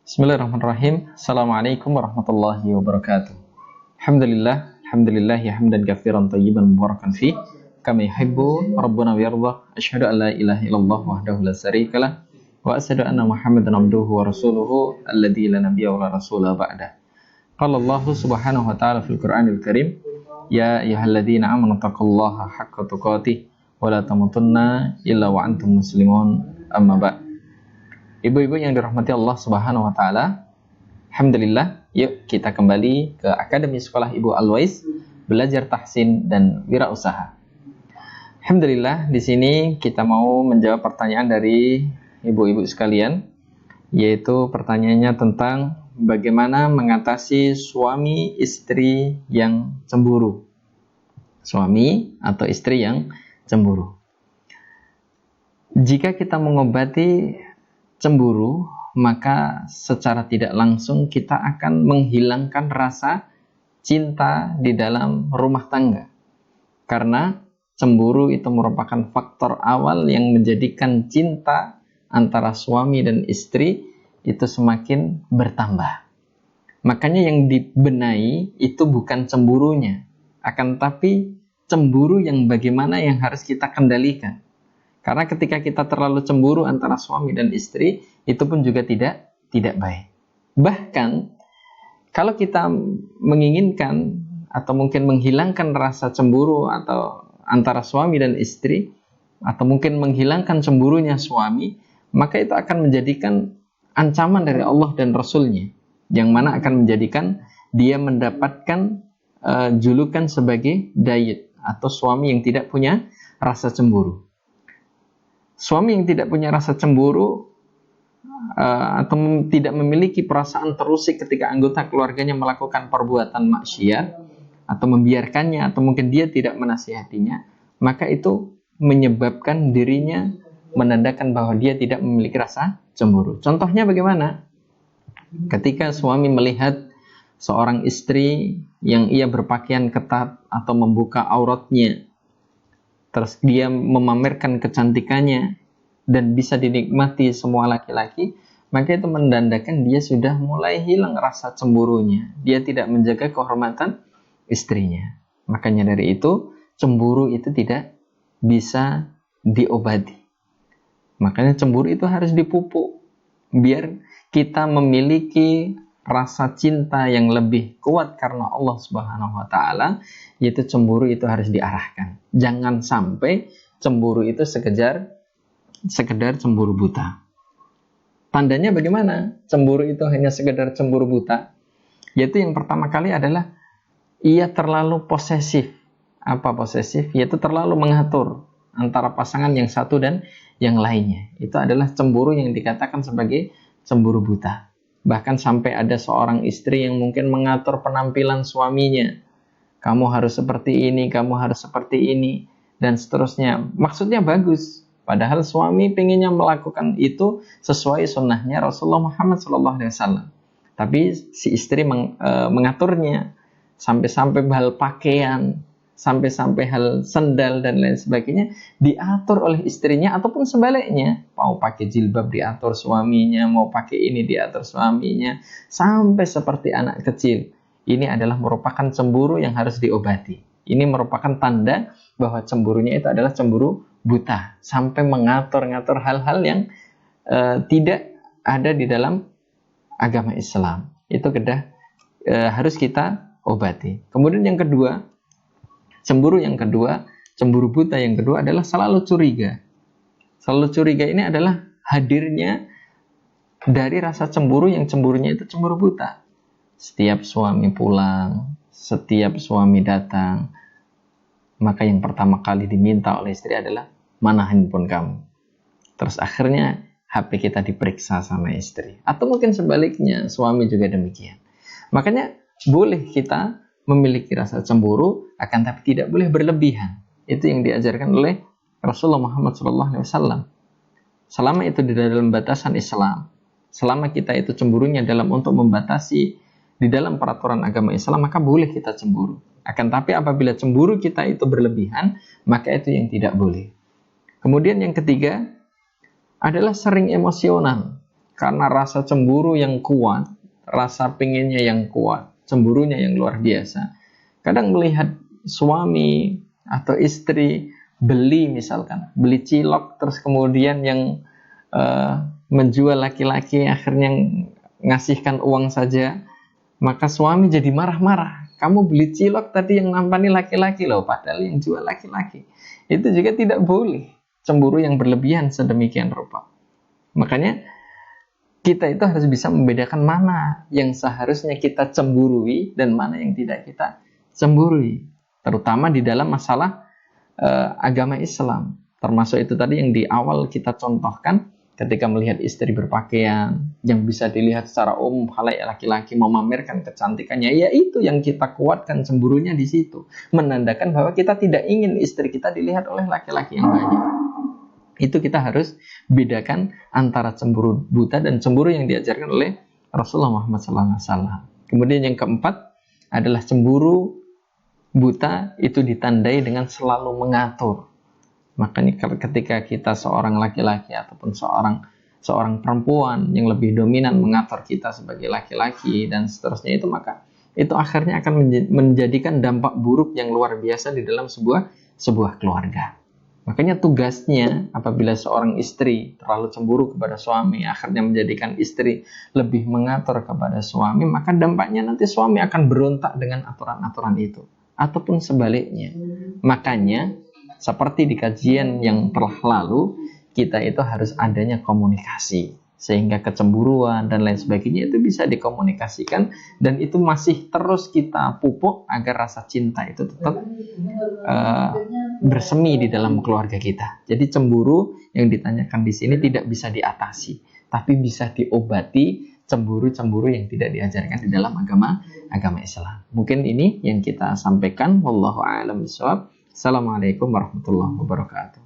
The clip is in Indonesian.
Bismillahirrahmanirrahim. Assalamualaikum warahmatullahi wabarakatuh. Alhamdulillah ya hamdan katsiran thayyiban mubarakan fi kama yuhibbu rabbuna wa yarda. Asyhadu an la ilaha illallah wahdahu la syarikalah wa asyhadu anna Muhammadan abduhu wa rasuluhu alladzi la nabiyya wa la rasula ba'da. Qala Allah subhanahu wa ta'ala fil Qur'anil Karim, ya ayyuhalladzina amanu taqullaha haqqa tuqatih wa la tamutunna illa wa antum muslimun. Amma ba'd. Ibu-ibu yang dirahmati Allah Subhanahu wa taala, alhamdulillah, yuk kita kembali ke Akademi Sekolah Ibu Alwais, belajar tahsin dan wirausaha. Alhamdulillah, di sini kita mau menjawab pertanyaan dari ibu-ibu sekalian, yaitu pertanyaannya tentang bagaimana mengatasi suami istri yang cemburu. Suami atau istri yang cemburu. Jika kita mengobati cemburu, maka secara tidak langsung kita akan menghilangkan rasa cinta di dalam rumah tangga. Karena cemburu itu merupakan faktor awal yang menjadikan cinta antara suami dan istri itu semakin bertambah. Makanya yang dibenahi itu bukan cemburunya, akan tapi cemburu yang bagaimana yang harus kita kendalikan. Karena ketika kita terlalu cemburu antara suami dan istri, itu pun juga tidak baik. Bahkan, kalau kita menginginkan atau mungkin menghilangkan rasa cemburu atau antara suami dan istri, atau mungkin menghilangkan cemburunya suami, maka itu akan menjadikan ancaman dari Allah dan Rasul-Nya, yang mana akan menjadikan dia mendapatkan julukan sebagai dayut, atau suami yang tidak punya rasa cemburu. Suami yang tidak punya rasa cemburu atau tidak memiliki perasaan terusik ketika anggota keluarganya melakukan perbuatan maksiat atau membiarkannya atau mungkin dia tidak menasihatinya, maka itu menyebabkan dirinya menandakan bahwa dia tidak memiliki rasa cemburu. Contohnya bagaimana? Ketika suami melihat seorang istri yang ia berpakaian ketat atau membuka auratnya, terus dia memamerkan kecantikannya dan bisa dinikmati semua laki-laki, maka itu menandakan dia sudah mulai hilang rasa cemburunya. Dia tidak menjaga kehormatan istrinya. Makanya dari itu, cemburu itu tidak bisa diobati. Makanya cemburu itu harus dipupuk, biar kita memiliki rasa cinta yang lebih kuat karena Allah Subhanahu wa taala, yaitu cemburu itu harus diarahkan. Jangan sampai cemburu itu sekedar cemburu buta. Tandanya bagaimana? Cemburu itu hanya sekedar cemburu buta. Yaitu yang pertama kali adalah ia terlalu posesif. Apa posesif? Yaitu terlalu mengatur antara pasangan yang satu dan yang lainnya. Itu adalah cemburu yang dikatakan sebagai cemburu buta. Bahkan sampai ada seorang istri yang mungkin mengatur penampilan suaminya. Kamu harus seperti ini, kamu harus seperti ini, dan seterusnya. Maksudnya bagus. Padahal suami pengennya melakukan itu sesuai sunnahnya Rasulullah Muhammad SAW. Tapi si istri mengaturnya. Sampai-sampai hal pakaian, sampai-sampai hal sendal dan lain sebagainya diatur oleh istrinya ataupun sebaliknya. Mau pakai jilbab diatur suaminya, mau pakai ini diatur suaminya, sampai seperti anak kecil. Ini adalah merupakan cemburu yang harus diobati. Ini merupakan tanda bahwa cemburunya itu adalah cemburu buta, sampai mengatur-ngatur hal-hal yang tidak ada di dalam agama Islam. Itu harus kita obati. Kemudian yang kedua, cemburu buta yang kedua adalah selalu curiga. Selalu curiga ini adalah hadirnya dari rasa cemburu yang cemburunya itu cemburu buta. Setiap suami pulang, setiap suami datang, maka yang pertama kali diminta oleh istri adalah, mana handphone kamu? Terus akhirnya HP kita diperiksa sama istri. Atau mungkin sebaliknya, suami juga demikian. Makanya boleh kita memiliki rasa cemburu, akan tapi tidak boleh berlebihan. Itu yang diajarkan oleh Rasulullah Muhammad SAW. Selama itu di dalam batasan Islam, selama kita itu cemburunya dalam untuk membatasi di dalam peraturan agama Islam, maka boleh kita cemburu. Akan tapi apabila cemburu kita itu berlebihan, maka itu yang tidak boleh. Kemudian yang ketiga adalah sering emosional. karena rasa cemburu yang kuat, rasa pengennya yang kuat, cemburunya yang luar biasa. Kadang melihat suami atau istri beli cilok, terus kemudian yang menjual laki-laki akhirnya ngasihkan uang saja, maka suami jadi marah-marah. Kamu beli cilok tadi yang nampani laki-laki loh, padahal yang jual laki-laki. Itu juga tidak boleh. Cemburu yang berlebihan sedemikian rupa. Makanya kita itu harus bisa membedakan mana yang seharusnya kita cemburui dan mana yang tidak kita cemburui. Terutama di dalam masalah agama Islam. Termasuk itu tadi yang di awal kita contohkan, ketika melihat istri berpakaian yang bisa dilihat secara umum khalayak laki-laki memamerkan kecantikannya, ya itu yang kita kuatkan cemburunya di situ, menandakan bahwa kita tidak ingin istri kita dilihat oleh laki-laki yang banyak. Itu kita harus bedakan antara cemburu buta dan cemburu yang diajarkan oleh Rasulullah Muhammad SAW. Kemudian yang keempat adalah cemburu buta itu ditandai dengan selalu mengatur. Makanya ketika kita seorang laki-laki ataupun seorang perempuan yang lebih dominan mengatur kita sebagai laki-laki dan seterusnya itu, maka itu akhirnya akan menjadikan dampak buruk yang luar biasa di dalam sebuah keluarga. Makanya tugasnya apabila seorang istri terlalu cemburu kepada suami, akhirnya menjadikan istri lebih mengatur kepada suami, maka dampaknya nanti suami akan berontak dengan aturan-aturan itu. Ataupun sebaliknya. Makanya seperti di kajian yang telah lalu, kita itu harus adanya komunikasi, sehingga kecemburuan dan lain sebagainya itu bisa dikomunikasikan, dan itu masih terus kita pupuk agar rasa cinta itu tetap bersemi di dalam keluarga kita. Jadi cemburu yang ditanyakan di sini tidak bisa diatasi, tapi bisa diobati cemburu-cemburu yang tidak diajarkan di dalam agama Islam. Mungkin ini yang kita sampaikan. Wallahu a'lam bishawab. Assalamualaikum warahmatullahi wabarakatuh.